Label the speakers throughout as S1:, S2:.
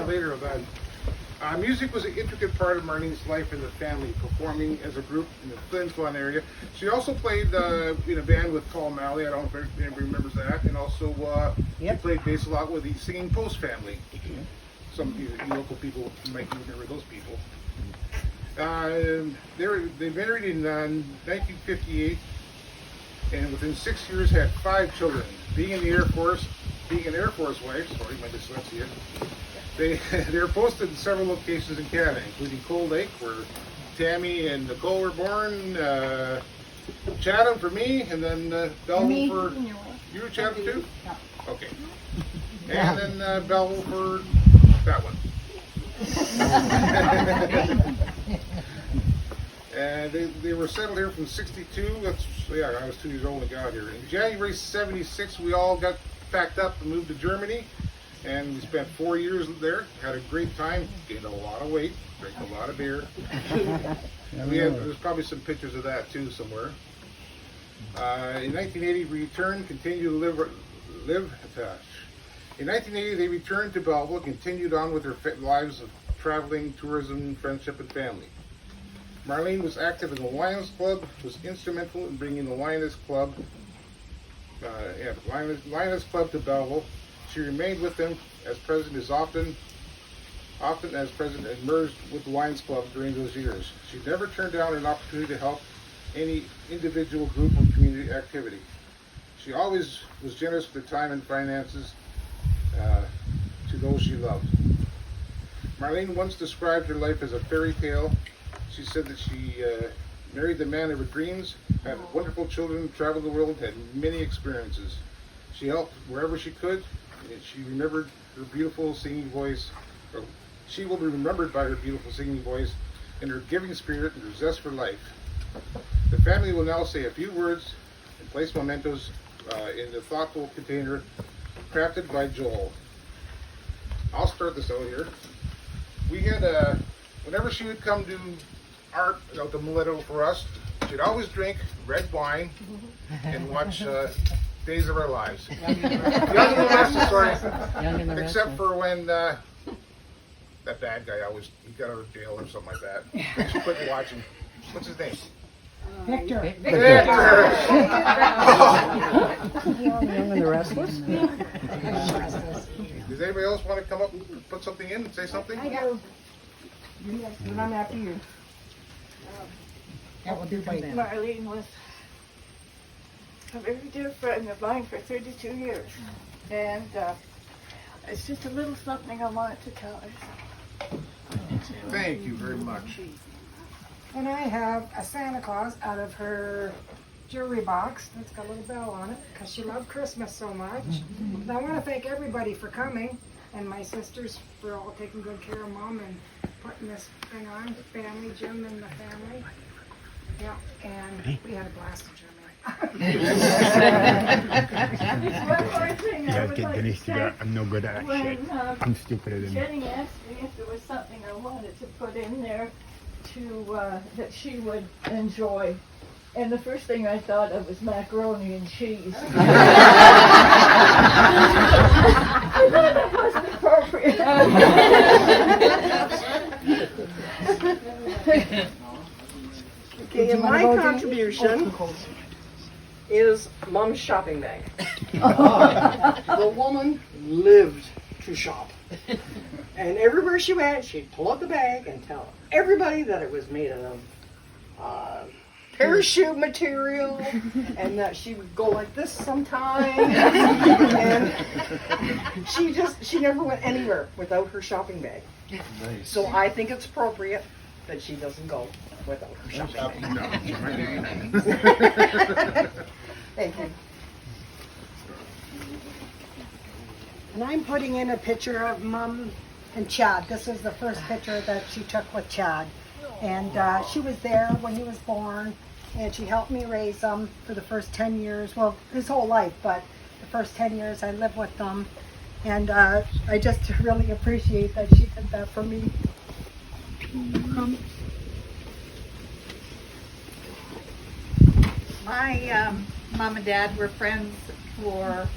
S1: Later about music was an intricate part of Marlene's life and the family, performing as a group in the Flin Flon area. She also played in a band with Paul Malley. I don't know if anybody remembers that. And also she played bass a lot with the Singing Post family. Some of you local people might remember those people. They married in 1958, and within 6 years had 5 children. Being an Air Force wife, sorry, my dyslexia. They're posted in several locations in Canada, including Cold Lake, where Tammy and Nicole were born, Chatham for me, and then Belleville for... You were Chatham too?
S2: No.
S1: Okay. And then Belleville for that one. And they were settled here from 62. I was 2 years old when I got here. In January 76, we all got packed up and moved to Germany. And we spent 4 years there, had a great time, gained a lot of weight, drank a lot of beer. There's probably some pictures of that too somewhere. In 1980, we returned, continued to live attached. In 1980, they returned to Belleville, continued on with their lives of traveling, tourism, friendship, and family. Marlene was active in the Lions Club, was instrumental in bringing the Lions Club to Belleville. She remained with them as president often as president and merged with the Lions Club during those years. She never turned down an opportunity to help any individual group or community activity. She always was generous with her time and finances to those she loved. Marlene once described her life as a fairy tale. She said that she married the man of her dreams, had wonderful children, traveled the world, had many experiences. She helped wherever she could. She remembered her beautiful singing voice. She will be remembered by her beautiful singing voice and her giving spirit and her zest for life. The family will now say a few words and place mementos in the thoughtful container crafted by Joel. I'll start this out here. We had whenever she would come do art out the Mileto for us, she'd always drink red wine and watch Days of Our Lives. Young and the Restless, sorry. Except for when that bad guy he got out of jail or something like that. She quit watching. What's his name?
S2: Victor.
S3: Young and the Restless?
S1: Does anybody else want to come up and put something in and say something?
S2: I do. And I'm after you.
S3: That will do by then.
S4: Marlene was a very dear friend of mine for 32 years. And it's just a little something I wanted to tell her.
S1: Thank you very much.
S2: And I have a Santa Claus out of her jewelry box that's got a little bell on it because she loved Christmas so much. And I want to thank everybody for coming and my sisters for all taking good care of Mom and putting this thing on. The family, Jim and the family. Yeah, and we had a blast in Germany.
S5: I'm no good at that shit. I'm stupider than you.
S4: Jenny asked me if there was something I wanted to put in there that she would enjoy. And the first thing I thought of was macaroni and cheese. I thought that wasn't appropriate.
S6: Okay, and my contribution is Mom's shopping bag. The woman lived to shop. And everywhere she went, she'd pull out the bag and tell everybody that it was made of parachute material, and that she would go like this sometimes. And she never went anywhere without her shopping bag.
S1: Nice.
S6: So I think it's appropriate that she doesn't go without her shopping bag. Thank you.
S7: And I'm putting in a picture of Mom and Chad. This is the first picture that she took with Chad. And she was there when he was born, and she helped me raise him for the first 10 years. Well, his whole life, but the first 10 years I lived with them. And I just really appreciate that she did that for me.
S8: My mom and dad were friends for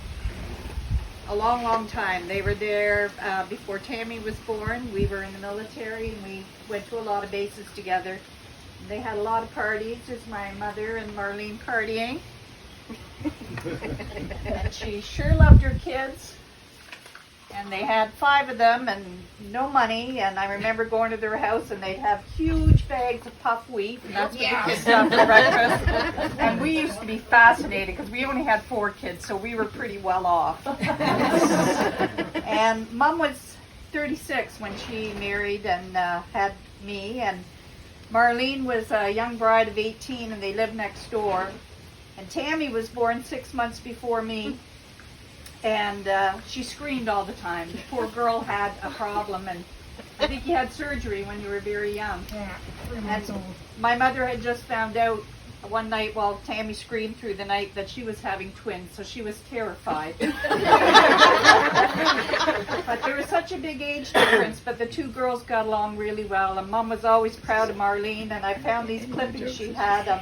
S8: a long, long time. They were there before Tammy was born. We were in the military, and we went to a lot of bases together. They had a lot of parties. There's my mother and Marlene partying. And she sure loved her kids. And they had 5 of them and no money. And I remember going to their house, and they'd have huge bags of puff wheat, and that's what the kids got for breakfast. And we used to be fascinated because we only had 4 kids, so we were pretty well off. And Mom was 36 when she married and had me. And Marlene was a young bride of 18, and they lived next door. And Tammy was born 6 months before me. And she screamed all the time. The poor girl had a problem, and I think you had surgery when you were very young.
S2: Yeah, 3
S8: And
S2: months old.
S8: my mother had just found out one night while Tammy screamed through the night that she was having twins, so she was terrified. But there was such a big age difference, but the 2 girls got along really well, and Mom was always proud of Marlene, and I found these clippings she had of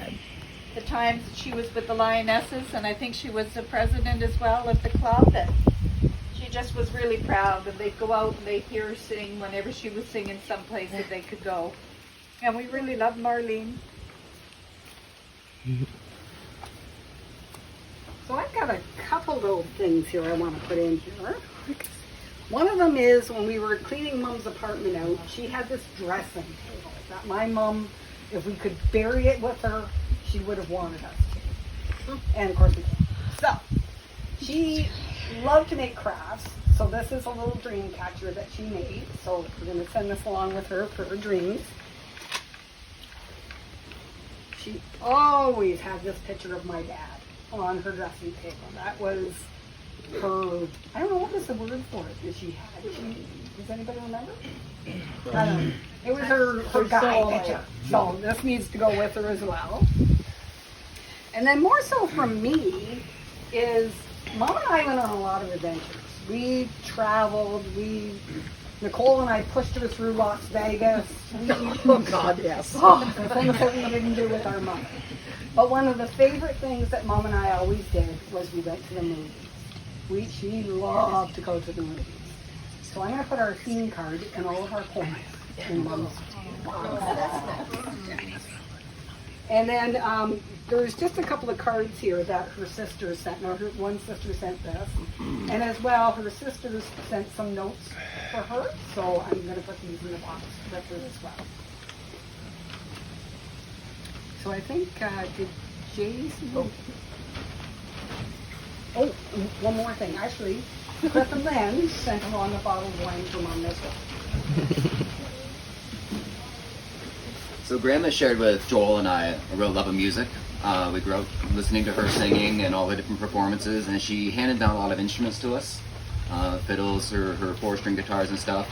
S8: the times she was with the Lionesses, and I think she was the president as well of the club, and she just was really proud, and they'd go out and they'd hear her sing whenever she was singing someplace that they could go. And we really loved Marlene.
S7: So I've got a couple little things here I want to put in here. One of them is when we were cleaning Mom's apartment out, she had this dressing table that my mom, if we could bury it with her, she would have wanted us to. And of course we did. So, she loved to make crafts. So this is a little dream catcher that she made. So we're going to send this along with her for her dreams. She always had this picture of my dad on her dressing table. That was her, I don't know, what was the word for it that she had? Does anybody remember? I don't know. It was her guy picture. So this needs to go with her as well. And then more so from me is Mom and I went on a lot of adventures. We traveled, Nicole and I pushed her through Las Vegas.
S6: Oh God, yes.
S7: The things that we didn't do with our mom. But one of the favorite things that Mom and I always did was we went to the movies. She loved to go to the movies. So I'm going to put our theme card and all of our points in Mom's And then there's just a couple of cards here that her sister sent. No, one sister sent this. And as well, her sisters sent some notes for her. So I'm going to put these in the box with her as well. So I think, did Jason... Oh, one more thing. Actually, Cliff and Lynn sent along a bottle of wine for Mom as well.
S9: So Grandma shared with Joel and I a real love of music. We grew up listening to her singing and all the different performances, and she handed down a lot of instruments to us. Fiddles, her 4-string guitars and stuff.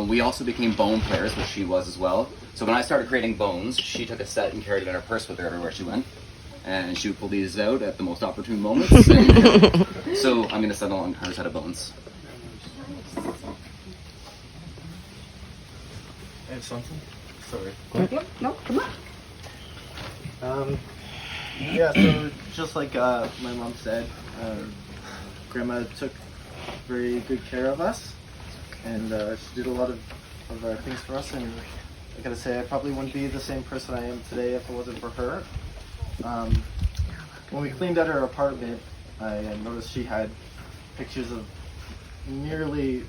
S9: We also became bone players, which she was as well. So when I started creating bones, she took a set and carried it in her purse with her everywhere she went. And she would pull these out at the most opportune moments. And, so I'm going to set along her set of bones.
S10: I have something? Sorry.
S7: No, come on.
S10: Yeah, so just like my mom said, Grandma took very good care of us, and she did a lot of things for us, and I gotta say I probably wouldn't be the same person I am today if it wasn't for her. When we cleaned out her apartment, I noticed she had pictures of nearly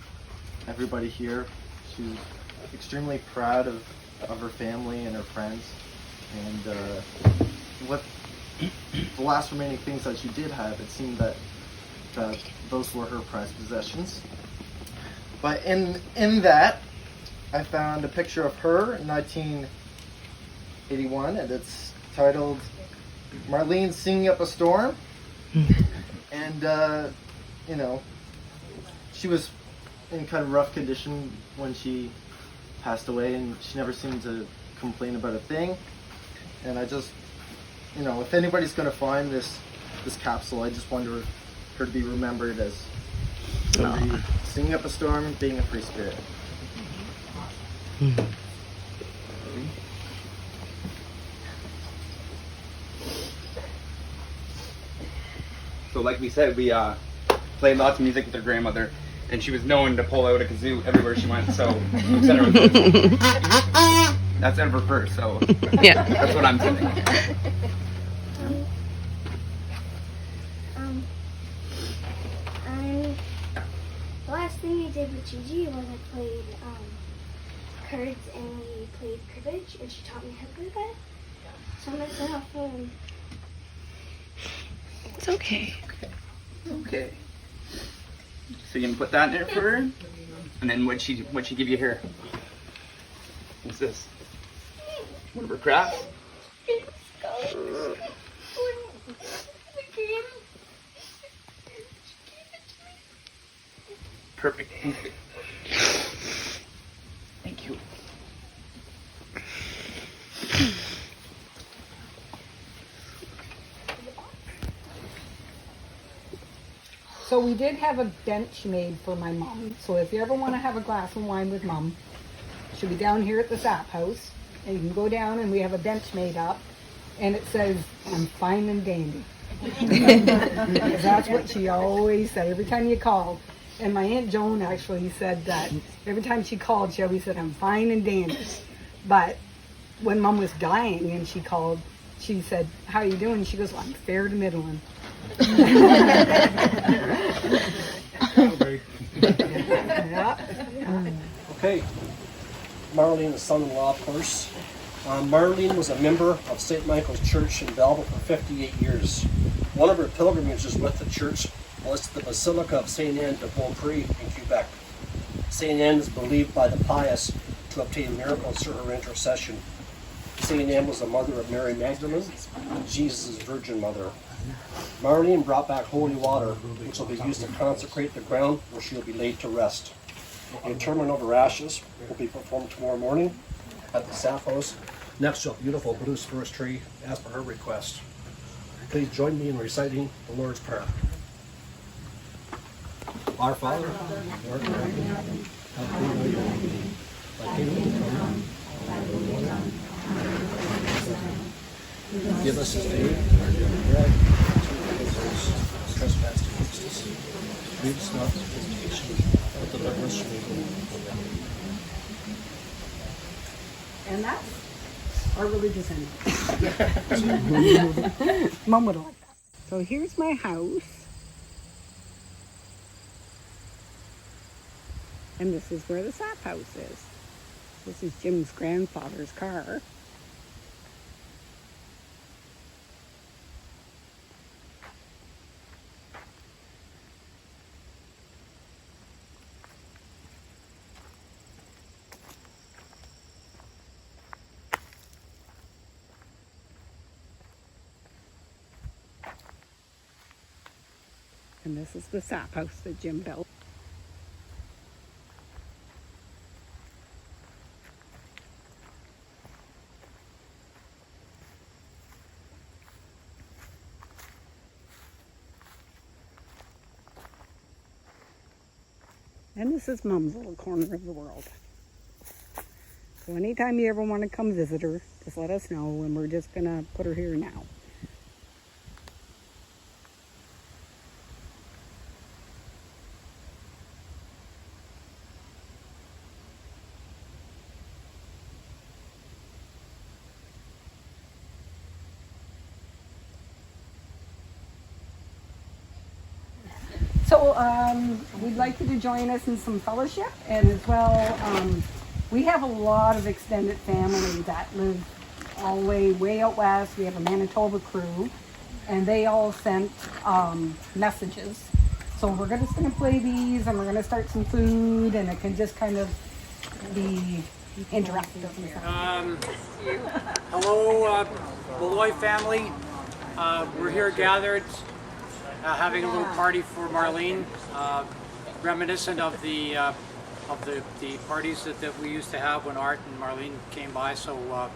S10: everybody here. She's extremely proud of her family and her friends, and what the last remaining things that she did have, it seemed that those were her prized possessions. But in that, I found a picture of her in 1981, and it's titled Marlene Singing Up a Storm. And, you know, she was in kind of rough condition when she passed away, and she never seemed to complain about a thing. And I just, you know, if anybody's going to find this capsule, I just want her to be remembered as somebody singing up a storm, being a free spirit.
S11: So like we said, we played lots of music with her grandmother, and she was known to pull out a kazoo everywhere she went, so I'm sending her with this. That's out of her purse, so yeah, that's what I'm sending.
S12: The last thing I did with Gigi was I played cards and we played cribbage, and she taught me how to play that. So I'm gonna send off home.
S13: It's okay.
S11: Okay. So you can put that in there for her, and then what'd she give you here? What's this? One of her crafts? Perfect. Thank you.
S7: So we did have a bench made for my mom. So if you ever want to have a glass of wine with mom, she'll be down here at the Sap House. And you can go down and we have a bench made up. And it says, I'm fine and dandy. Because that's what she always said every time you called. And my Aunt Joan actually said that every time she called, she always said, I'm fine and dandy. But when Mom was dying and she called, she said, how you doing? She goes, well, I'm fair to middling.
S14: Okay, Marlene, the son-in-law, of course. Marlene was a member of St. Michael's Church in Belleville for 58 years. One of her pilgrimages with the church was to the Basilica of St. Anne de Beaupré in Quebec. St. Anne is believed by the pious to obtain miracles through her intercession. St. Anne was the mother of Mary Magdalene, Jesus' virgin mother. Marlene brought back holy water, which will be used to consecrate the ground where she will be laid to rest. The interment of her ashes will be performed tomorrow morning at the Sap House next to a beautiful blue spruce tree as per her request. Please join me in reciting the Lord's Prayer. Our Father, who art in heaven, hallowed be thy name. Thy kingdom come, thy will be done. Give us this day our daily bread, and forgive us our trespasses against us. Lead us not into temptation, but deliver us from evil.
S7: And that's our religious ending. Mom would like that. So here's my house. And this is where the Sap House is. This is Jim's grandfather's car. And this is the Sap House that Jim built. And this is Mom's little corner of the world. So anytime you ever want to come visit her, just let us know, and we're just going to put her here now. So we'd like you to join us in some fellowship, and as well, we have a lot of extended family that live all the way out west. We have a Manitoba crew, and they all sent messages. So we're just going to play these, and we're going to start some food, and it can just kind of be interactive.
S13: Hello, Beloy family. We're here gathered, having a little party for Marlene, reminiscent of the parties that we used to have when Art and Marlene came by. So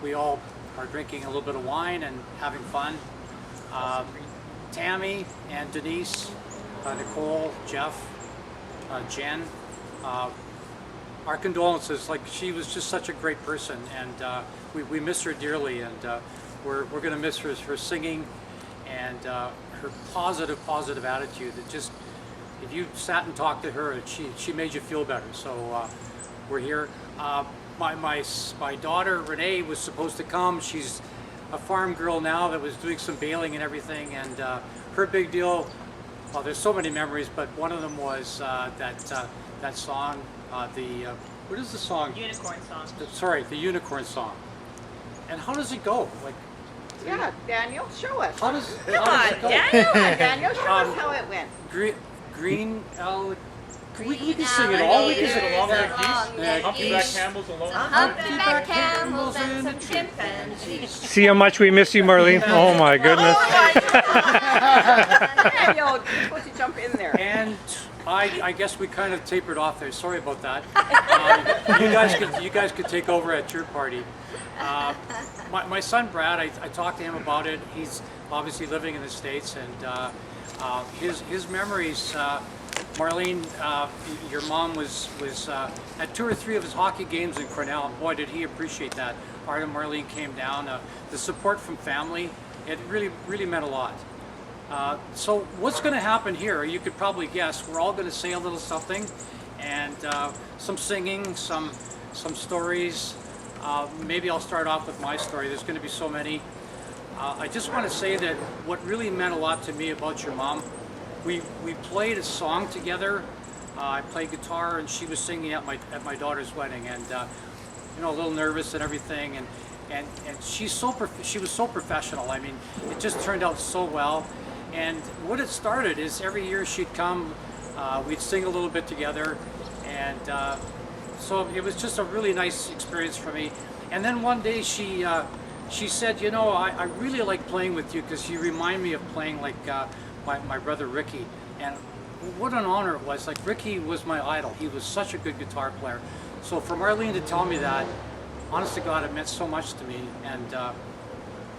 S13: we all are drinking a little bit of wine and having fun. Tammy and Denise, Nicole, Jeff, Jen. Our condolences. Like, she was just such a great person, and we miss her dearly, and we're going to miss her singing and her positive attitude. It just, if you sat and talked to her, she made you feel better. So we're here. My daughter Renee was supposed to come. She's a farm girl now that was doing some baling and everything, and her big deal. Well, there's so many memories, but one of them was that song. What is the song?
S8: Unicorn song.
S13: Sorry, the Unicorn song. And how does it go? Like,
S8: Yeah, Daniel, show us.
S13: how does
S8: Come
S13: how does
S8: on,
S13: it go?
S8: Daniel, show us how it went.
S13: Green L. We can sing it all. We can sing it along like geese.
S11: Humpback camels alone.
S8: Humpback camels and some chimpanzees.
S15: See how much we miss you, Marlene? Oh my goodness.
S8: Daniel, you're supposed to jump in there.
S13: And I guess we kind of tapered off there. Sorry about that. You guys could take over at your party. My son Brad, I talked to him about it. He's obviously living in the States, and his memories. Marlene, your mom was at 2 or 3 of his hockey games in Cornell, and boy, did he appreciate that. Art and Marlene came down. The support from family, it really meant a lot. So what's going to happen here? You could probably guess. We're all going to say a little something, and some singing, some stories. Maybe I'll start off with my story. There's going to be so many. I just want to say that what really meant a lot to me about your mom, we played a song together. I played guitar, and she was singing at my daughter's wedding, and a little nervous and everything, and she was so professional. I mean, it just turned out so well. And what it started is every year she'd come, we'd sing a little bit together, and so it was just a really nice experience for me. And then one day she said, I really like playing with you because you remind me of playing like my brother Ricky. And what an honor it was. Like, Ricky was my idol. He was such a good guitar player. So for Marlene to tell me that, honest to God, it meant so much to me. And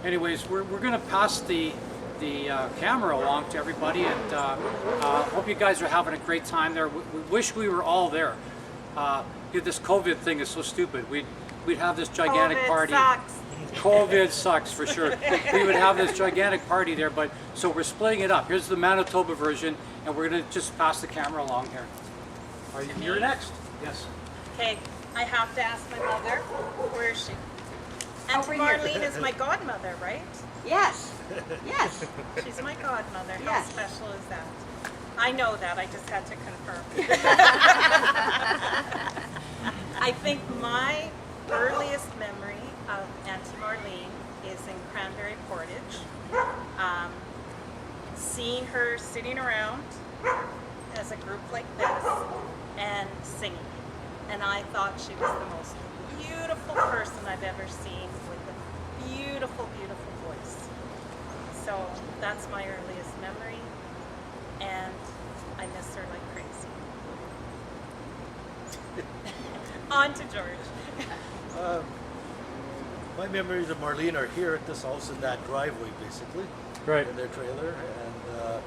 S13: anyways, we're going to pass the camera along to everybody, and hope you guys are having a great time there. We wish we were all there. This COVID thing is so stupid. We'd have this gigantic party.
S8: Sucks.
S13: COVID sucks for sure. We would have this gigantic party there, but so we're splitting it up. Here's the Manitoba version, and we're going to just pass the camera along here. You're next. Yes.
S16: Okay, I have to ask my mother. Where is she? And Marlene is my godmother, right?
S8: Yes. Yes.
S16: She's my godmother. How
S8: Yes.
S16: special is that? I know that. I just had to confirm. I think my earliest memory of Auntie Marlene is in Cranberry Portage. Seeing her sitting around as a group like this and singing. And I thought she was the most beautiful person I've ever seen, with a beautiful, beautiful voice. So that's my earliest memory, and I miss her like crazy. On to George.
S17: My memories of Marlene are here at this house in that driveway, basically.
S13: Right.
S17: In their trailer, and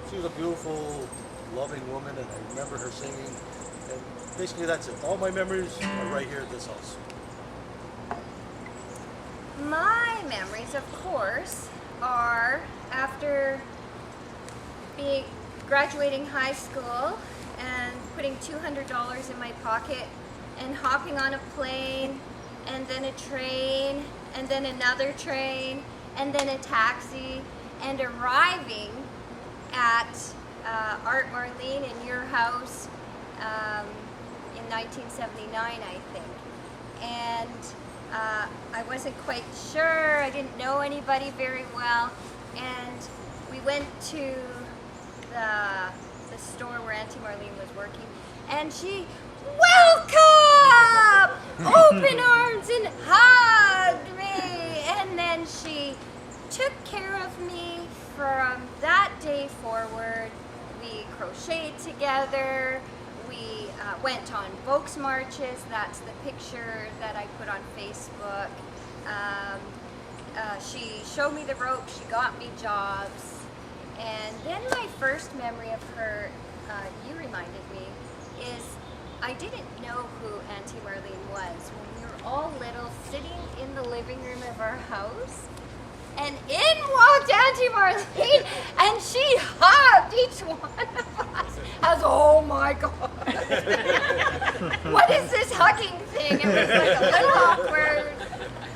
S17: she was a beautiful, loving woman, and I remember her singing. And basically, that's it. All my memories are right here at this house.
S18: My memories, of course, are after graduating high school and putting $200 in my pocket and hopping on a plane and then a train and then another train and then a taxi and arriving at Art Marlene in your house in 1979, I think. And I wasn't quite sure. I didn't know anybody very well. And we went to the store where Auntie Marlene was working, and she welcome, open arms, and hugged me. And then she took care of me from that day forward. We crocheted together. We went on Volks marches. That's the picture that I put on Facebook. She showed me the ropes. She got me jobs. And then my first memory of her, you reminded me, is I didn't know who Auntie Marlene was when we were all little, sitting in the living room of our house. And in walked Auntie Marlene, and she hugged each one of us. I was, oh my God. What is this hugging thing? It was like a little awkward.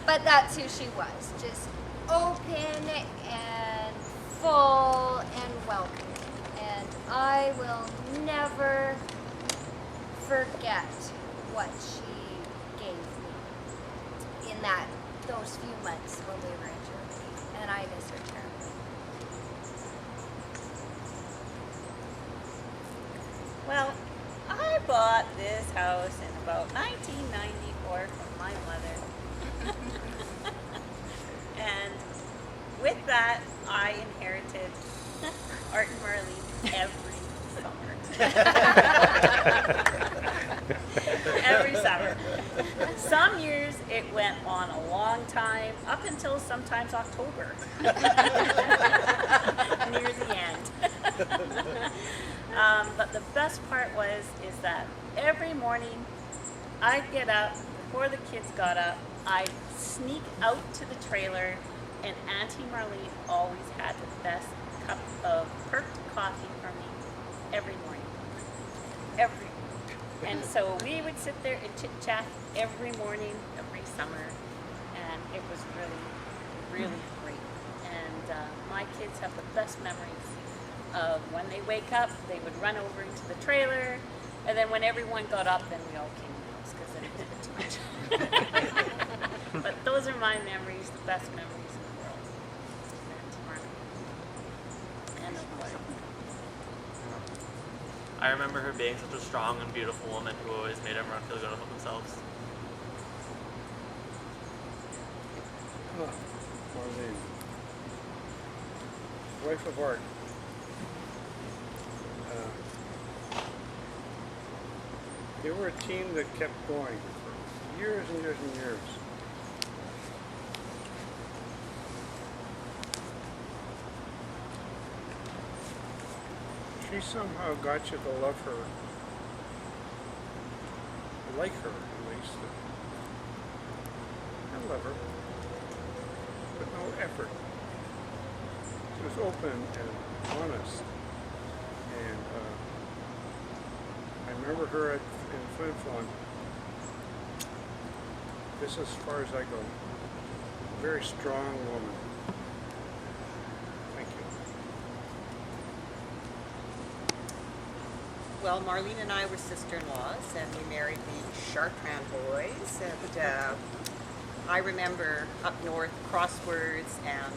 S18: But that's who she was. Just open and full and welcoming. And I will never forget what she gave me in those few months when we were in Germany. And I miss her terribly.
S16: Well, I bought this house in about 1994 from my mother. And with that, I inherited Art and Marlene every summer. Every summer. Some years it went on a long time, up until sometimes October. Near the end. But the best part is that every morning I'd get up, before the kids got up, I'd sneak out to the trailer, and Auntie Marlene always had the best cup of perked coffee for me every morning. Every morning. And so we would sit there and chit-chat every morning, every summer, and it was really, really great. And my kids have the best memories of when they wake up, they would run over into the trailer, and then when everyone got up, then we all came in the house because then it was a bit too much. But those are my memories, the best memories in the world. And of course.
S19: I remember her being such a strong and beautiful woman who always made everyone feel good about themselves.
S1: Marlene, wife of Art. They were a team that kept going for years and years and years. She somehow got you to love her, like her at least. I love her, but no effort. She was open and honest, and I remember her in Flin Flon. This is as far as I go. Very strong woman. Thank you.
S3: Well, Marlene and I were sister-in-laws, and we married the Chartrand boys. And I remember up north crosswords and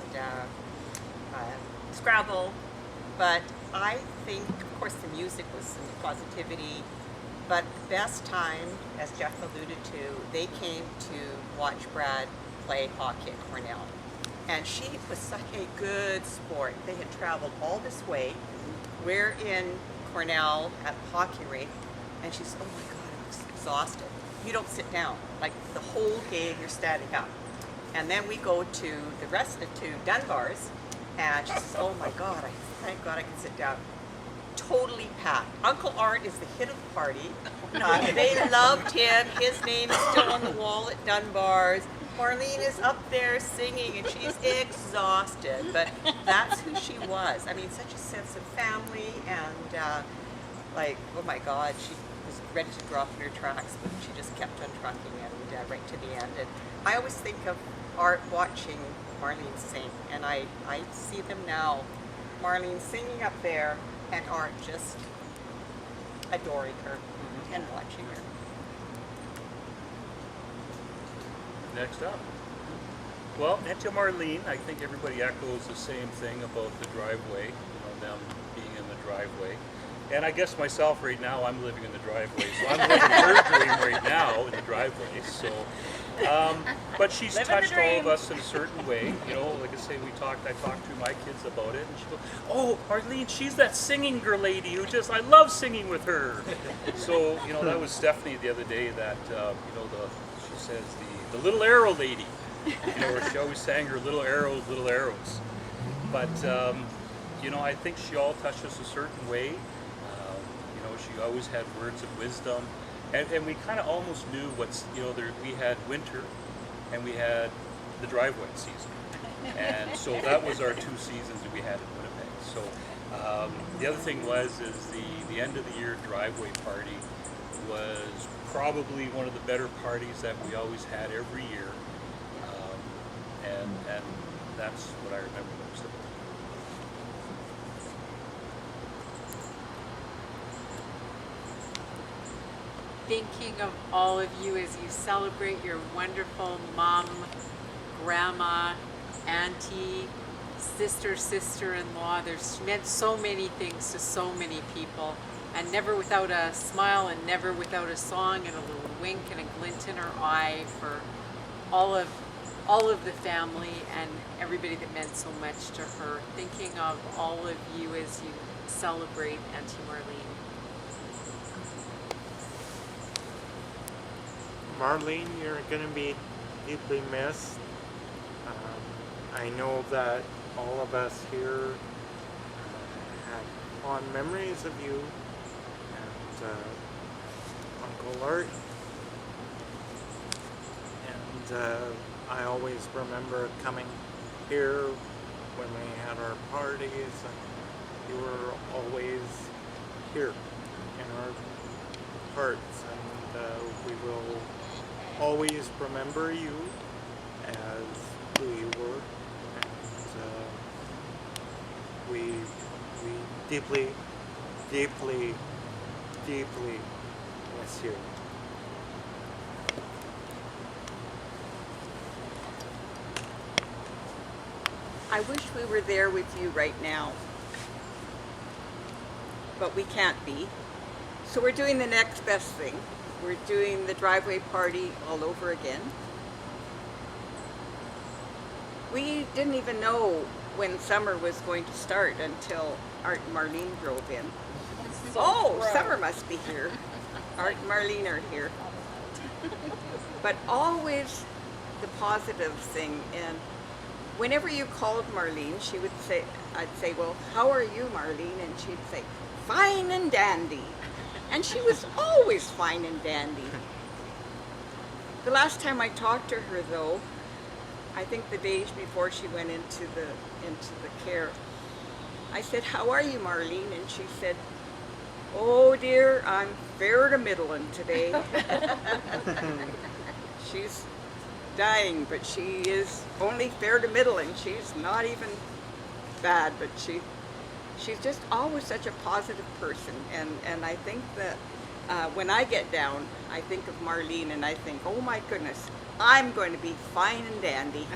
S3: Scrabble, but I think, of course, the music was and the positivity. But the best time, as Jeff alluded to, they came to watch Brad play hockey at Cornell. And she was such a good sport. They had traveled all this way. We're in Cornell at the hockey rink, and she's, oh my God, I'm exhausted. You don't sit down. Like the whole game, you're standing up. And then we go to the rest of the two Dunbars, and she says, oh my God, thank God I can sit down. Totally packed. Uncle Art is the hit of the party. They loved him. His name is still on the wall at Dunbar's. Marlene is up there singing, and she's exhausted, but that's who she was. I mean, such a sense of family, and like, oh my God, she was ready to drop in her tracks, but she just kept on trucking and right to the end. And I always think of Art watching Marlene sing, and I see them now Marlene singing up there and Art just adoring her and watching her.
S20: Next up. Well, and to Marlene, I think everybody echoes the same thing about the driveway, them being in the driveway. And I guess myself right now, I'm living in the driveway, so I'm living her dream right now in the driveway. So, but she's touched all of us in a certain way. Like I say, I talked to my kids about it, and she goes, "Oh, Marlene, she's that singing girl lady who I love singing with her." So, that was Stephanie the other day that, she says the little arrow lady, where she always sang her little arrows, little arrows. But, I think she all touched us a certain way. She always had words of wisdom, and we kind of almost knew we had winter, and we had the driveway season, and so that was our 2 seasons that we had in Winnipeg. So the other thing is the end of the year driveway party was probably one of the better parties that we always had every year, and that's what I remember most of it.
S21: Thinking of all of you as you celebrate your wonderful mom, grandma, auntie, sister-in-law. There's meant so many things to so many people, and never without a smile and never without a song and a little wink and a glint in her eye for all of the family and everybody that meant so much to her. Thinking of all of you as you celebrate Auntie Marlene.
S22: Marlene, you're going to be deeply missed. I know that all of us here have fond memories of you and Uncle Art. And I always remember coming here when we had our parties, and you were always here in our hearts, and we will always remember you as who you were, and we deeply, deeply, deeply miss you.
S3: I wish we were there with you right now, but we can't be. So we're doing the next best thing. We're doing the driveway party all over again. We didn't even know when summer was going to start until Art and Marlene drove in. Summer must be here. Art and Marlene are here. But always the positive thing, and whenever you called Marlene, I'd say, well, how are you, Marlene? And she'd say, fine and dandy. And she was always fine and dandy. The last time I talked to her, though, I think the days before she went into the care, I said, how are you, Marlene? And she said, oh dear, I'm fair to middling today. She's dying, but she is only fair to middling. She's not even bad, but she's just always such a positive person, and I think that when I get down, I think of Marlene and I think, oh my goodness, I'm going to be fine and dandy,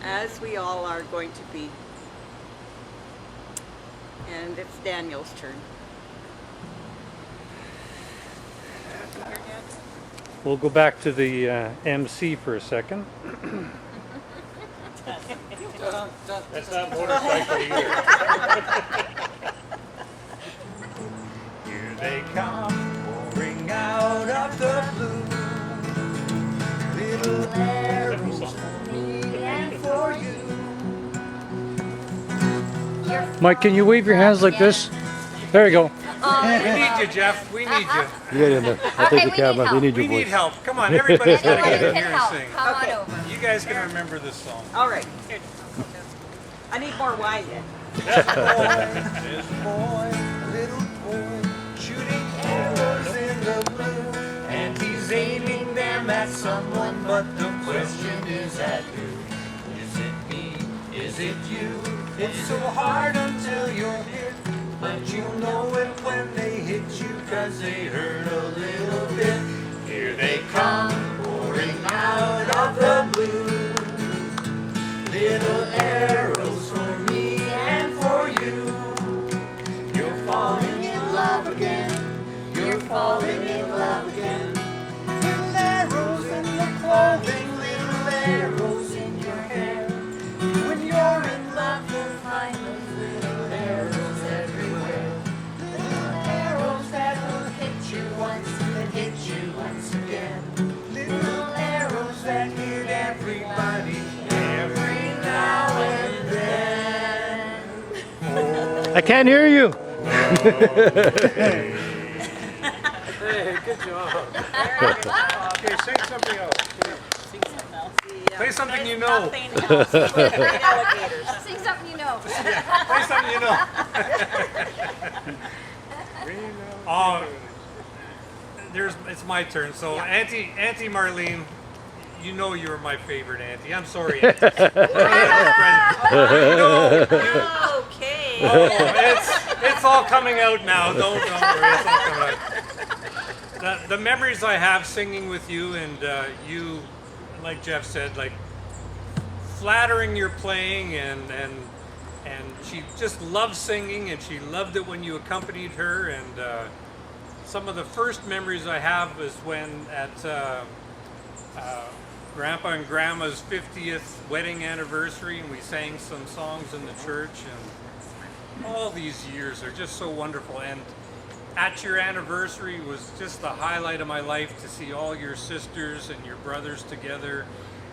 S3: as we all are going to be. And it's Daniel's turn.
S15: We'll go back to the MC for a second.
S20: That's not motorcycle either.
S23: Here they come, pouring out of the blue. Little arrows for me and for you.
S15: Mike, can you wave your hands like this? There you go.
S13: We need you, Jeff. We need you.
S15: Get in there. I'll take the camera. We need your
S13: We need
S15: voice.
S13: help. Come on, everybody's got to get in here and sing.
S18: Come on over.
S13: You guys can remember this song.
S3: All right. Here. I need more wine then.
S23: This boy, little boy, shooting arrows in the blue, and he's aiming them at someone, but the question is at who? Is it me? Is it you? It's so hard until you're hit, but you know it when they hit you, 'cause they hurt a little bit. Here they come, pouring out of the blue. Little arrows for me and for you. You're falling in love again. You're falling in love again. Little arrows in your clothing, little arrows in your hair. When you're in love, you'll find those little arrows everywhere. Little arrows that will hit you once and hit you once again. Little arrows that hit everybody every now and then.
S15: I can't hear you.
S13: Hey, good job.
S1: Okay, sing something else.
S16: Sing something else.
S13: Play something
S16: There's
S13: you know.
S16: Nothing else. Great alligators.
S18: Sing something you know.
S13: Play something you know. Oh, it's my turn. So Auntie Marlene, you know you're my favorite auntie. I'm sorry, Auntie.
S16: Okay.
S13: It's all coming out now. Don't worry, it's all coming out. The memories I have singing with you, and you, like Jeff said, like flattering your playing, and she just loved singing, and she loved it when you accompanied her. And some of the first memories I have is when at Grandpa and Grandma's 50th wedding anniversary, and we sang some songs in the church, and all these years are just so wonderful. And at your anniversary was just the highlight of my life, to see all your sisters and your brothers together.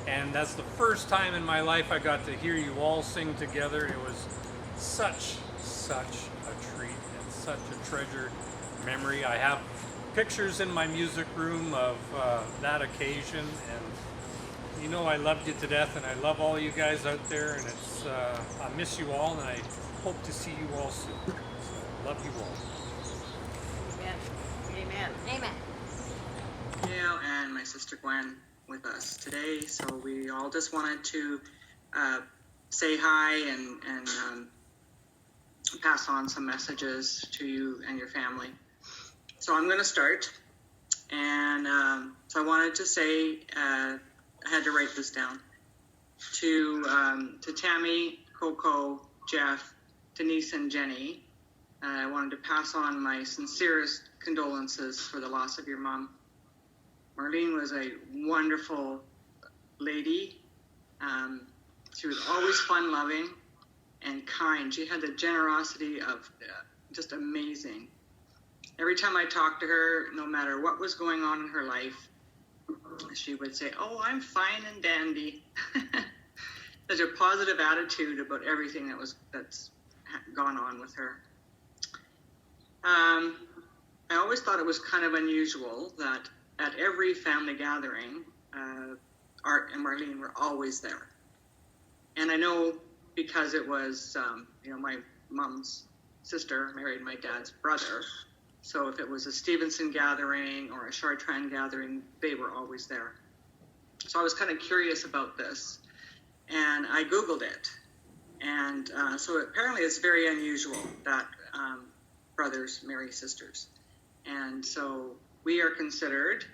S13: And that's the first time in my life I got to hear you all sing together. It was such a treat and such a treasured memory. I have pictures in my music room of that occasion, and you know I loved you to death, and I love all you guys out there, and it's I miss you all, and I hope to see you all soon. So, love you all.
S3: Amen.
S18: Amen.
S2: Gail and my sister Gwen with us today, so we all just wanted to say hi and pass on some messages to you and your family. So I'm going to start, and so I wanted to say, I had to write this down, to Tammy, Coco, Jeff, Denise, and Jenny. I wanted to pass on my sincerest condolences for the loss of your mom. Marlene was a wonderful lady. She was always fun-loving and kind. She had the generosity of just amazing. Every time I talked to her, no matter what was going on in her life, she would say, "Oh, I'm fine and dandy." Such a positive attitude about everything that's gone on with her. I always thought it was kind of unusual that at every family gathering, Art and Marlene were always there. And I know because it was, my mom's sister married my dad's brother. So if it was a Stevenson gathering or a Chartrand gathering, they were always there. So I was kind of curious about this, and I Googled it. And so apparently it's very unusual that brothers marry sisters. And so we are considered,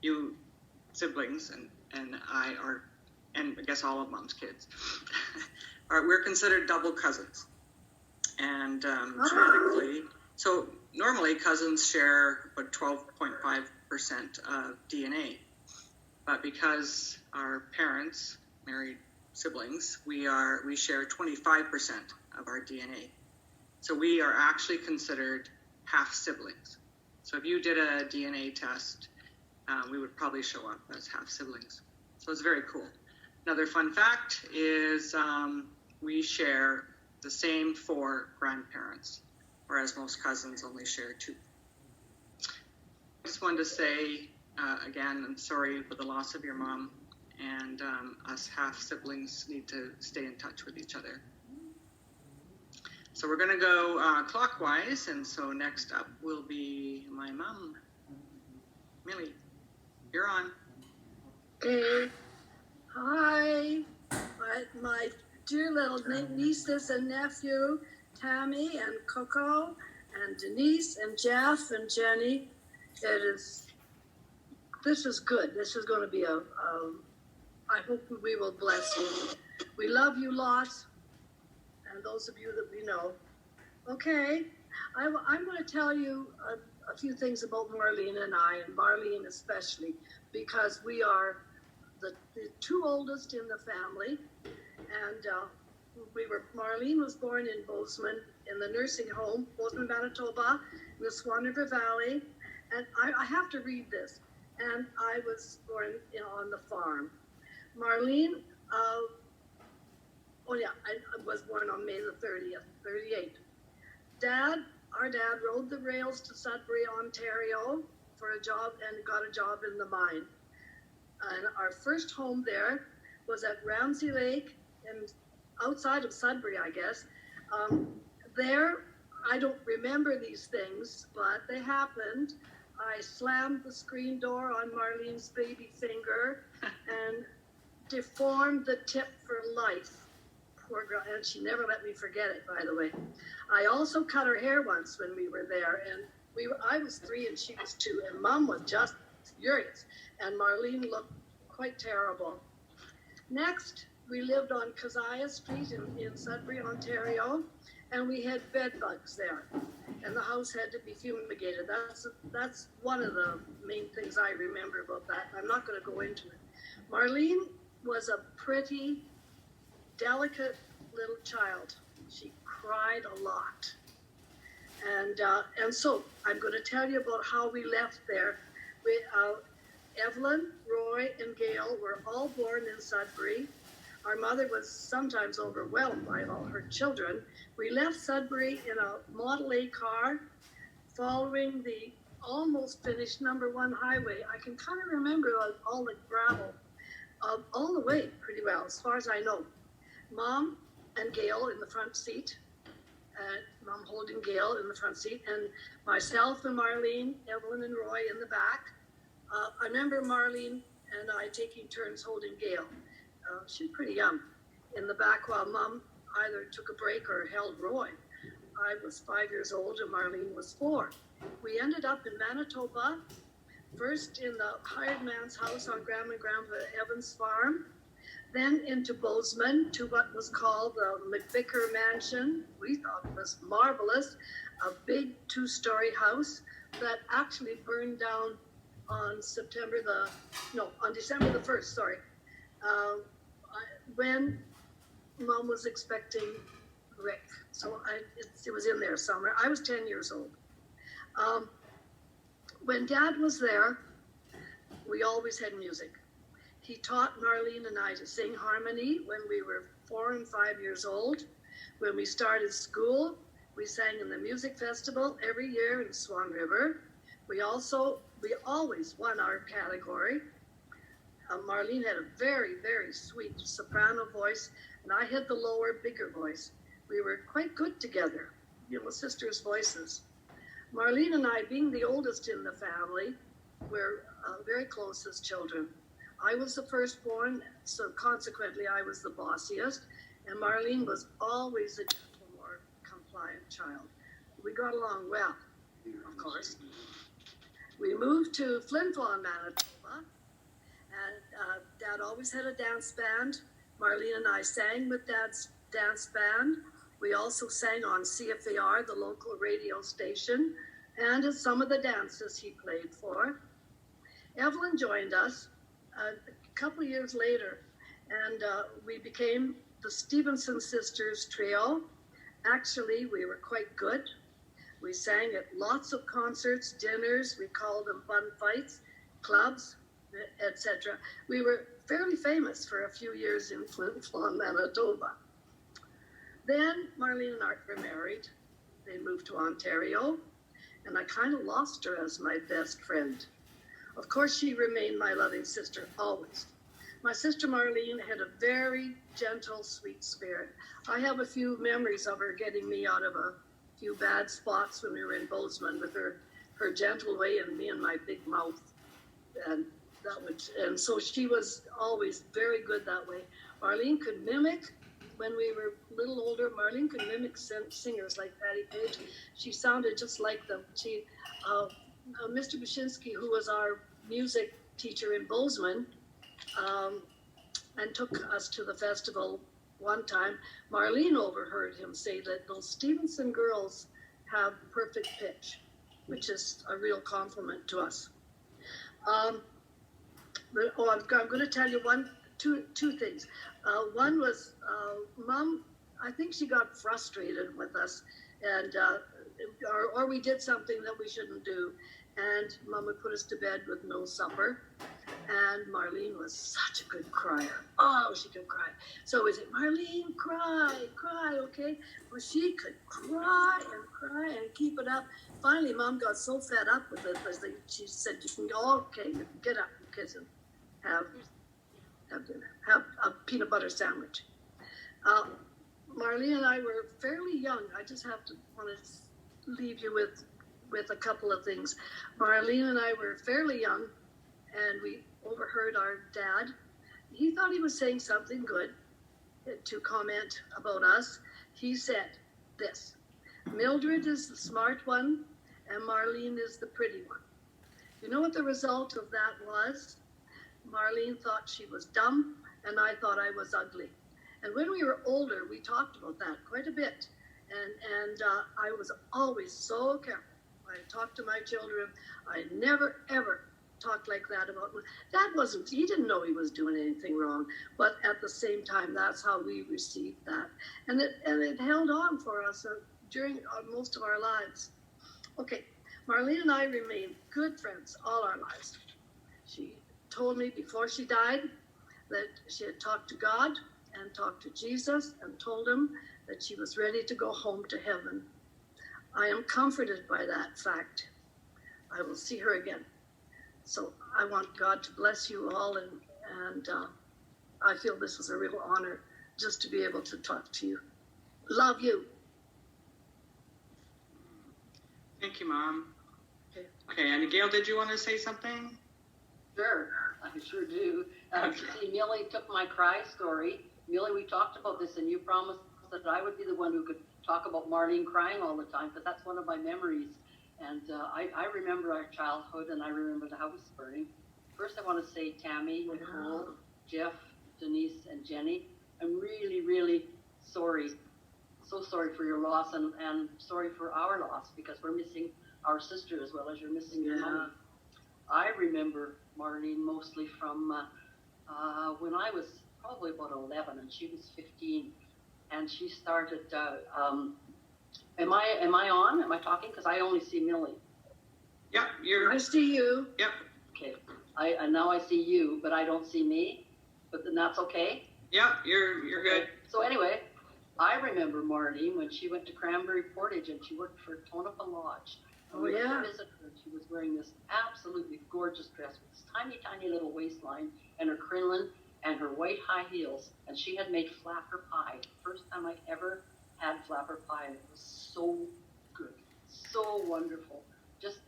S2: you siblings and I are, and I guess all of Mom's kids, we're considered double cousins. And genetically, so normally cousins share about 12.5% of DNA. But because our parents married siblings, we share 25% of our DNA. So we are actually considered half siblings. So if you did a DNA test, we would probably show up as half siblings. So it's very cool. Another fun fact is we share the same 4 grandparents, whereas most cousins only share 2. I just wanted to say, again, I'm sorry for the loss of your mom, and us half siblings need to stay in touch with each other. So we're going to go clockwise, and so next up will be my mom, Millie. You're on.
S4: Okay. Hi. My dear little nieces and nephew, Tammy and Coco and Denise and Jeff and Jenny. This is good. This is going to be I hope we will bless you. We love you lots, and those of you that we know. Okay, I'm going to tell you a few things about Marlene and I, and Marlene especially, because we are the two oldest in the family, and Marlene was born in Bozeman, in the nursing home, Bozeman, Manitoba, in the Swan River Valley, and I have to read this. And I was born on the farm. Marlene, I was born on May the 30th, 38. Our dad rode the rails to Sudbury, Ontario for a job and got a job in the mine. And our first home there was at Ramsey Lake and outside of Sudbury, I guess. There, I don't remember these things, but they happened. I slammed the screen door on Marlene's baby finger and deformed the tip for life. Poor girl, and she never let me forget it, by the way. I also cut her hair once when we were there, and I was 3 and she was 2, and Mom was just furious, and Marlene looked quite terrible. Next, we lived on Keziah Street in Sudbury, Ontario, and we had bed bugs there, and the house had to be fumigated. That's one of the main things I remember about that. I'm not going to go into it. Marlene was a pretty, delicate little child. She cried a lot. And so I'm going to tell you about how we left there. Evelyn, Roy, and Gail were all born in Sudbury. Our mother was sometimes overwhelmed by all her children. We left Sudbury in a Model A car, following the almost finished number 1 highway. I can kind of remember all the gravel, all the way pretty well, as far as I know. Mom and Gail in the front seat, Mom holding Gail in the front seat, and myself and Marlene, Evelyn and Roy in the back. I remember Marlene and I taking turns holding Gail. She was pretty young, in the back while Mom either took a break or held Roy. I was 5 years old and Marlene was 4. We ended up in Manitoba, first in the hired man's house on Grandma and Grandpa Evans' farm, then into Bozeman to what was called the McVicker Mansion. We thought it was marvelous, a big 2-story house that actually burned down on December the 1st, when Mom was expecting Rick. So it was in there somewhere. I was 10 years old. When Dad was there, we always had music. He taught Marlene and I to sing harmony when we were 4 and 5 years old. When we started school, we sang in the music festival every year in Swan River. We always won our category. Marlene had a very, very sweet soprano voice, and I had the lower, bigger voice. We were quite good together, sisters' voices. Marlene and I, being the oldest in the family, were very close as children. I was the firstborn, so consequently I was the bossiest, and Marlene was always a gentle, more compliant child. We got along well, of course. We moved to Flin Flon, Manitoba, and Dad always had a dance band. Marlene and I sang with Dad's dance band. We also sang on CFAR, the local radio station, and at some of the dances he played for. Evelyn joined us a couple years later, and we became the Stevenson Sisters Trio. Actually, we were quite good. We sang at lots of concerts, dinners, we called them fun fights, clubs, etc. We were fairly famous for a few years in Flin Flon, Manitoba. Then Marlene and Art were married. They moved to Ontario, and I kind of lost her as my best friend. Of course, she remained my loving sister, always. My sister Marlene had a very gentle, sweet spirit. I have a few memories of her getting me out of a few bad spots when we were in Bozeman with her gentle way and me and my big mouth. And so she was always very good that way. Marlene could mimic when we were a little older, Marlene could mimic singers like Patti Page. She sounded just like them. Mr. Bashinsky, who was our music teacher in Bozeman, and took us to the festival one time, Marlene overheard him say that those Stevenson girls have perfect pitch, which is a real compliment to us. I'm going to tell you two things. One was Mom. I think she got frustrated with us, and or we did something that we shouldn't do, and Mom would put us to bed with no supper. And Marlene was such a good crier. Oh, she could cry. So we said, Marlene, cry, okay? Well, she could cry and keep it up. Finally, Mom got so fed up with it, she said, you can go, okay, you can get up, kids, and have dinner, have a peanut butter sandwich. Marlene and I were fairly young. I just want to leave you with a couple of things. Marlene and I were fairly young, and we overheard our dad. He thought he was saying something good to comment about us. He said this: Mildred is the smart one, and Marlene is the pretty one. You know what the result of that was? Marlene thought she was dumb, and I thought I was ugly. And when we were older, we talked about that quite a bit. And I was always so careful. I talked to my children. I never, ever talked like that about him. He didn't know he was doing anything wrong, but at the same time, that's how we received that. And it held on for us during most of our lives. Okay, Marlene and I remained good friends all our lives. She told me before she died that she had talked to God and talked to Jesus and told him that she was ready to go home to heaven. I am comforted by that fact. I will see her again. So I want God to bless you all, and I feel this was a real honor just to be able to talk to you. Love you.
S2: Thank you, Mom. Okay, and Gail, did you want to say something?
S5: Sure, I sure do. See, Millie took my cry story. Millie, we talked about this, and you promised that I would be the one who could talk about Marlene crying all the time, because that's one of my memories. And I remember our childhood, and I remember the house burning. First, I want to say Tammy, Nicole, Jeff, Denise, and Jenny, I'm really, really sorry. So sorry for your loss, and sorry for our loss, because we're missing our sister as well as you're missing your mom. I remember Marlene mostly from when I was probably about 11 and she was 15, and she started. Am I on? Am I talking? Because I only see Millie.
S2: Yep,
S4: I see you.
S2: Yep.
S5: Okay. And now I see you, but I don't see me. But then that's okay.
S2: Yep, you're good.
S5: So anyway, I remember Marlene when she went to Cranberry Portage and she worked for Tonopah Lodge.
S4: Oh, yeah.
S5: Visit her. She was wearing this absolutely gorgeous dress with this tiny, tiny little waistline and her crinoline and her white high heels. And she had made flapper pie. First time I ever had flapper pie, and it was so good, so wonderful, just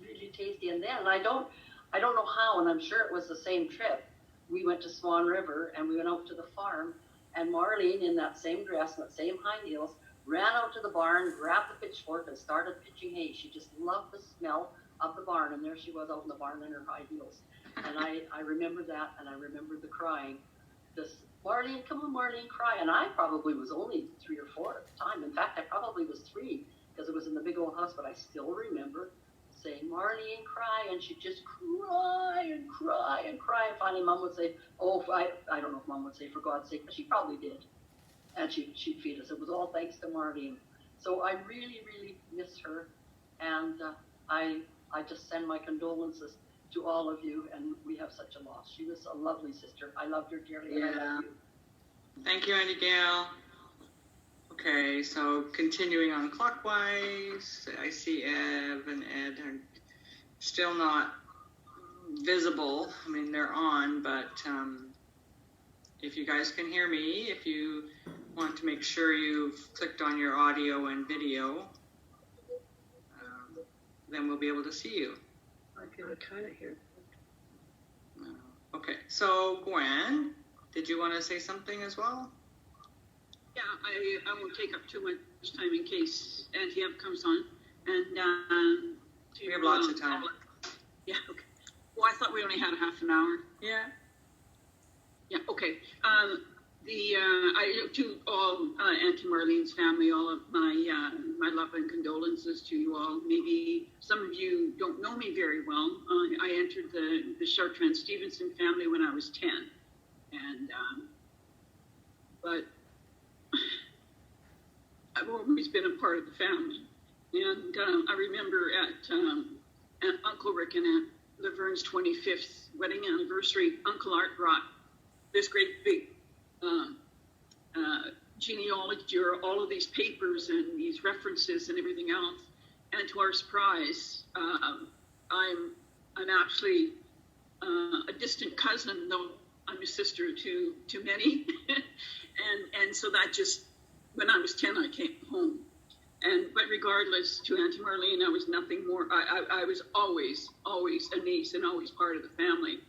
S5: really tasty. And then I don't know how, and I'm sure it was the same trip. We went to Swan River and we went out to the farm, and Marlene, in that same dress and that same high heels, ran out to the barn, grabbed the pitchfork, and started pitching hay. She just loved the smell of the barn, and there she was out in the barn in her high heels. And I remember that, and I remember the crying. This, Marlene, come on, Marlene, cry. And I probably was only 3 or 4 at the time. In fact, I probably was 3, because it was in the big old house, but I still remember saying, Marlene, cry, and she'd just cry and cry and cry. And finally, Mom would say, oh, I don't know if Mom would say, for God's sake, but she probably did. And she'd feed us. It was all thanks to Marlene. So I really, really miss her, and I just send my condolences to all of you, and we have such a loss. She was a lovely sister. I loved her dearly.
S2: Yeah.
S5: And I love you.
S2: Thank you, Auntie Gail. Okay, so continuing on clockwise, I see Ev and Ed are still not visible. I mean, they're on, but if you guys can hear me, if you want to make sure you've clicked on your audio and video, then we'll be able to see you.
S4: I can kind of hear.
S2: Okay, so Gwen, did you want to say something as well?
S6: Yeah, I won't take up too much time in case Auntie Eb comes on. And
S2: we have lots of time.
S6: Yeah, okay. Well, I thought we only had a half an hour.
S2: Yeah.
S6: Yeah, okay. To all Auntie Marlene's family, all of my love and condolences to you all. Maybe some of you don't know me very well. I entered the Chartrand Stevenson family when I was 10, and but I've always been a part of the family. And I remember at Uncle Rick and Aunt Laverne's 25th wedding anniversary, Uncle Art brought this great big genealogy, or all of these papers and these references and everything else. And to our surprise, I'm actually a distant cousin, though I'm a sister to many. and so that just, when I was 10, I came home. But regardless, to Auntie Marlene, I was nothing more. I was always a niece and always part of the family.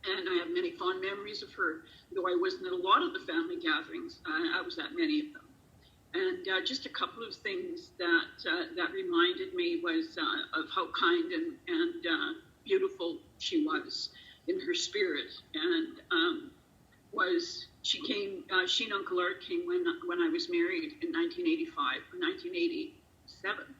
S6: And I have many fond memories of her, though I wasn't at a lot of the family gatherings. I was at many of them. And just a couple of things that reminded me was of how kind and beautiful she was in her spirit. And she and Uncle Art came when I was married in 1985 or 1987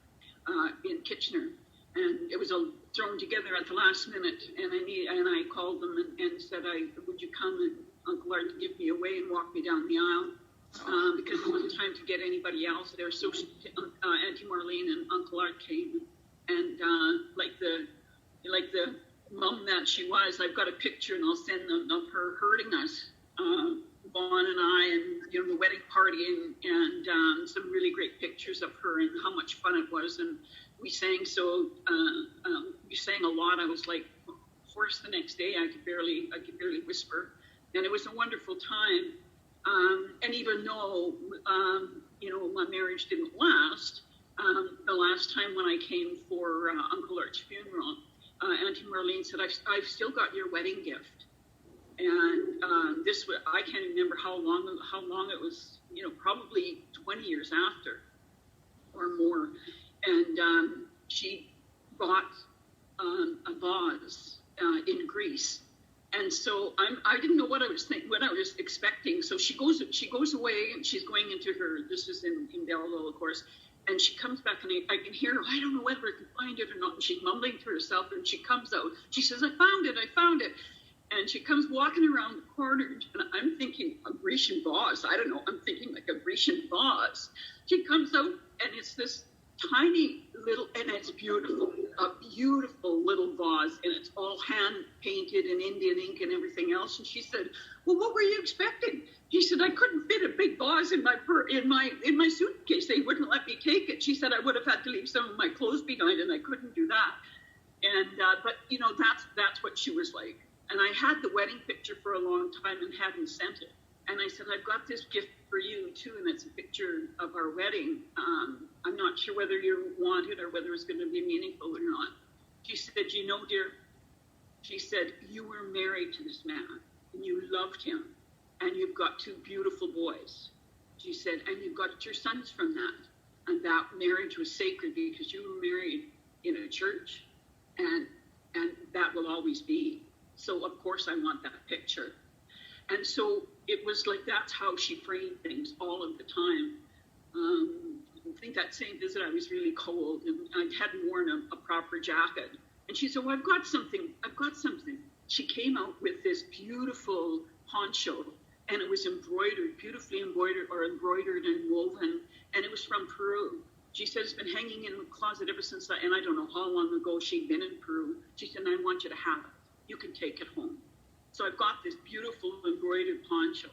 S6: in Kitchener. And it was all thrown together at the last minute, and I called them and said, would you come and Uncle Art give me away and walk me down the aisle, because there wasn't time to get anybody else there. So Auntie Marlene and Uncle Art came, and like the mom that she was, I've got a picture, and I'll send them of her herding us, Vaughn and I, and the wedding party, and some really great pictures of her and how much fun it was. And we sang we sang a lot. I was like hoarse the next day. I could barely whisper, and it was a wonderful time. And even though my marriage didn't last, the last time when I came for Uncle Art's funeral, Auntie Marlene said, I've still got your wedding gift. And I can't remember how long it was, probably 20 years after or more. And she bought a vase in Greece. And so I didn't know what I was expecting. So she goes away, and she's going into this is in Belleville, of course. And she comes back, and I can hear her, I don't know whether I can find it or not. And she's mumbling to herself, and she comes out. She says, I found it. And she comes walking around the corner, and I'm thinking a Grecian vase. I don't know. I'm thinking like a Grecian vase. She comes out, and it's this tiny little, and it's beautiful, a beautiful little vase, and it's all hand painted in Indian ink and everything else. And she said, well, what were you expecting? She said, I couldn't fit a big vase in my suitcase. They wouldn't let me take it. She said, I would have had to leave some of my clothes behind, and I couldn't do that. And but that's what she was like. And I had the wedding picture for a long time and hadn't sent it. And I said, I've got this gift for you too, and it's a picture of our wedding. I'm not sure whether you want it or whether it's going to be meaningful or not. She said, dear, she said, you were married to this man, and you loved him, and you've got two beautiful boys. She said, and you got your sons from that. And that marriage was sacred because you were married in a church, and that will always be. So, of course, I want that picture. And so it was like that's how she framed things all of the time. I think that same visit I was really cold, and I hadn't worn a proper jacket. And she said, well, I've got something. She came out with this beautiful poncho, and it was beautifully embroidered and woven, and it was from Peru. She said it's been hanging in the closet ever since and I don't know how long ago she'd been in Peru. She said, I want you to have it. You can take it home. So I've got this beautiful embroidered poncho,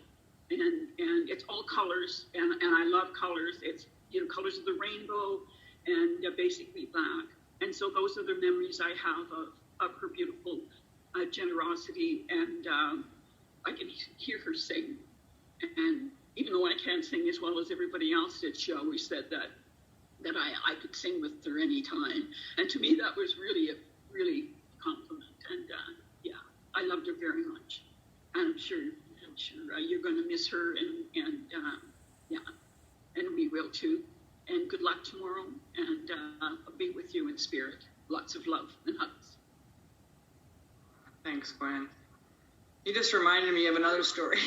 S6: and it's all colors, and I love colors. It's colors of the rainbow, and basically black. And so those are the memories I have of her beautiful generosity, and I can hear her sing. And even though I can't sing as well as everybody else did, she always said that I could sing with her any time. And to me, that was really a compliment. And I loved her very much. And I'm sure you're going to miss her, and Yeah, and we will too. And good luck tomorrow, and I'll be with you in spirit. Lots of love and hugs.
S2: Thanks, Gwen. You just reminded me of another story.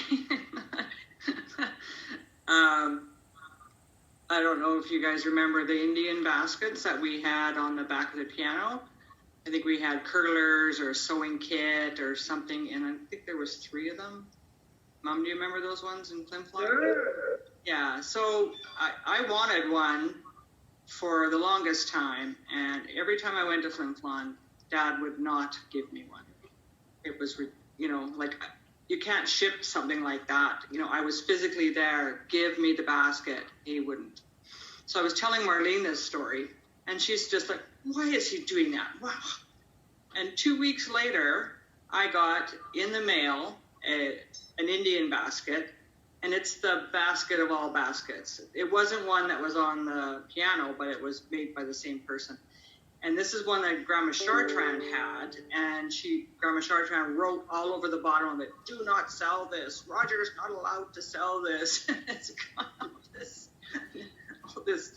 S2: I don't know if you guys remember the Indian baskets that we had on the back of the piano. I think we had curlers or a sewing kit or something, and I think there was 3 of them. Mom, do you remember those ones in Flim Flam? Sure. Yeah, so I wanted one for the longest time, and every time I went to Flim Flam, Dad would not give me one. It was, like, you can't ship something like that. I was physically there. Give me the basket. He wouldn't. So I was telling Marlene this story, and she's just like, why is he doing that? Wow. And 2 weeks later, I got in the mail an Indian basket, and it's the basket of all baskets. It wasn't one that was on the piano, but it was made by the same person. And this is one that Grandma Chartrand had, and Grandma Chartrand wrote all over the bottom of it, do not sell this. Roger's not allowed to sell this. It's got all this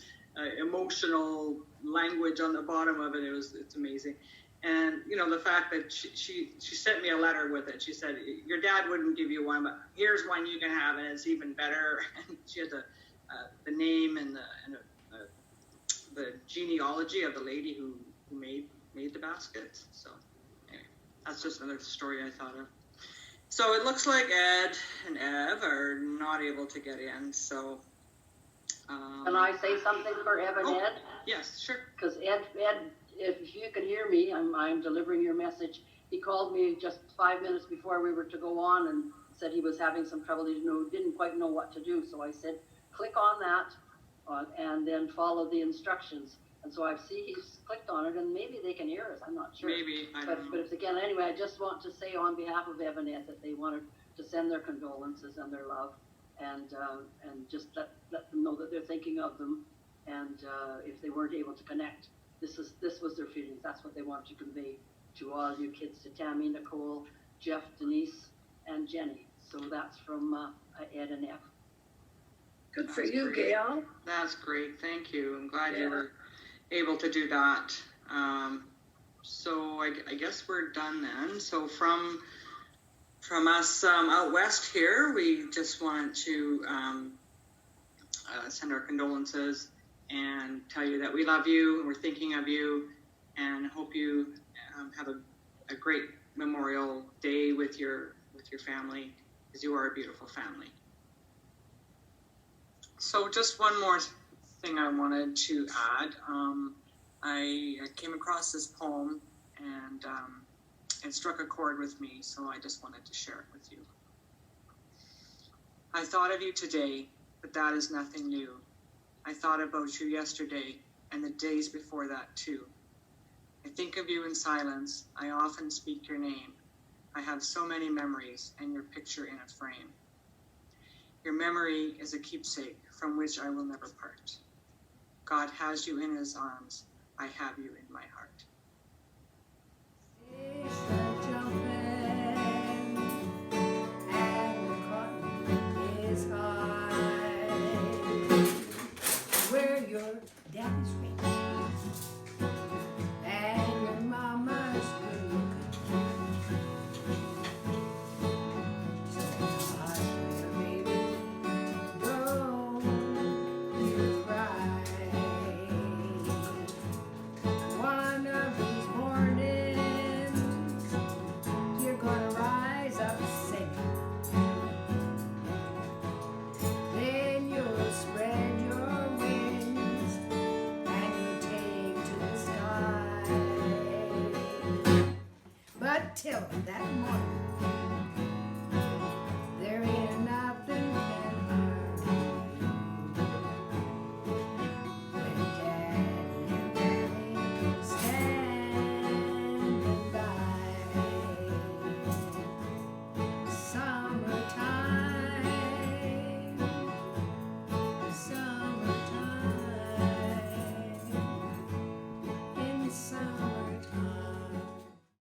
S2: emotional language on the bottom of it. It's amazing. And, the fact that she sent me a letter with it. She said, your dad wouldn't give you one, but here's one you can have, and it's even better. And she had the name and the genealogy of the lady who made the baskets. So anyway, that's just another story I thought of. So it looks like Ed and Ev are not able to get in. So
S5: can I say something for Ev and Ed?
S2: Yes, sure.
S5: Because Ed, if you can hear me, I'm delivering your message. He called me just 5 minutes before we were to go on and said he was having some trouble. He didn't quite know what to do. So I said, click on that and then follow the instructions. And so I see he's clicked on it, and maybe they can hear us. I'm not sure.
S2: Maybe, I don't know.
S5: But again, anyway, I just want to say on behalf of Ev and Ed that they wanted to send their condolences and their love, and just let them know that they're thinking of them. And if they weren't able to connect, this was their feelings. That's what they wanted to convey to all you kids, to Tammy, Nicole, Jeff, Denise, and Jenny. So that's from Ed and Ev.
S4: Good for you, Gail.
S2: That's great. Thank you. I'm glad you were able to do that. So I guess we're done then. So from us out west here, we just wanted to send our condolences and tell you that we love you and we're thinking of you, and hope you have a great Memorial Day with your family, because you are a beautiful family. So just one more thing I wanted to add. I came across this poem, and it struck a chord with me, so I just wanted to share it with you. I thought of you today, but that is nothing new. I thought about you yesterday and the days before that too. I think of you in silence. I often speak your name. I have so many memories and your picture in a frame. Your memory is a keepsake from which I will never part. God has you in his arms. I have you in my heart.
S9: Where your daddy's rich and your mama's good looking. So hush, baby, don't you cry. One of these mornings, you're gonna rise up singing. Then you'll spread your wings and you'll take to the sky. But till that morning,